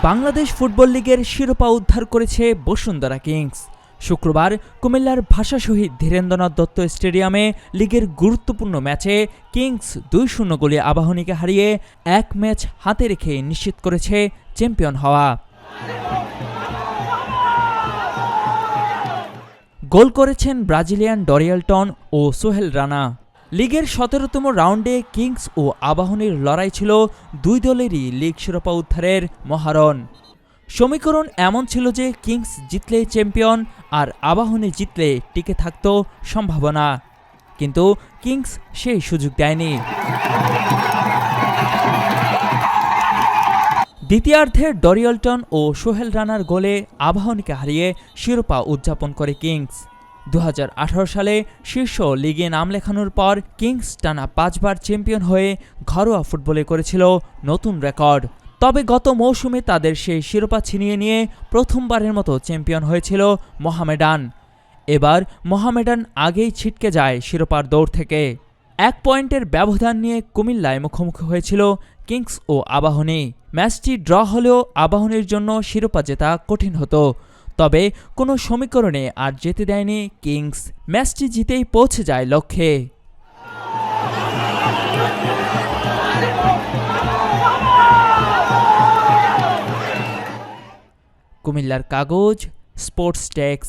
Bangladesh football লিগের শিরোপা উদ্ধার করেছে বসুন্ধরা কিংস। শুক্রবার কুমিল্লার ভাষা শহীদ ধীরেন্দ্রনাথ দত্ত স্টেডিয়ামে লিগের গুরুত্বপূর্ণ ম্যাচে কিংস ২-০ গোলে আবাহনীকে হারিয়ে এক ম্যাচ হাতে রেখে নিশ্চিত করেছে চ্যাম্পিয়ন হওয়া। গোল করেছেন ব্রাজিলিয়ান ডরিয়েলটন ও সোহেল রানা। লিগের ১৭তম রাউন্ডে কিংস ও আবাহনীর লড়াই ছিল দুই দলেরই লিগ শিরোপা উদ্ধারের মহারণ। সমীকরণ এমন ছিল যে কিংস জিতলে চ্যাম্পিয়ন আর আবাহনী জিতলে টিকে থাকত সম্ভাবনা, কিন্তু কিংস সেই সুযোগ দেয়নি। দ্বিতীয়ার্ধে ডরিয়েলটন ও সোহেল রানার গোলে আবাহনীকে হারিয়ে শিরোপা উদযাপন করে কিংস। ২০১৮ সালে শীর্ষ লিগে নাম লেখানোর পর কিংস টানা ৫ বার চ্যাম্পিয়ন হয়ে ঘরোয়া ফুটবলে করেছিল নতুন রেকর্ড। তবে গত মৌসুমে তাদের সেই শিরোপা ছিনিয়ে নিয়ে প্রথমবারের মতো চ্যাম্পিয়ন হয়েছিল মোহামেডান। এবার মোহামেডান আগেই ছিটকে যায় শিরোপার দৌড় থেকে। ১ পয়েন্টের ব্যবধান নিয়ে কুমিল্লায় মুখোমুখি হয়েছিল কিংস ও আবাহনী। ম্যাচটি ড্র হলেও আবাহনীর জন্য শিরোপা জেতা কঠিন হতো, তবে কোনো সমীকরণে আর যেতে দেয়নি কিংস। ম্যাচটি জিতেই পৌঁছে যায় লক্ষ্যে। কুমিল্লার কাগজ, স্পোর্টস ডেস্ক।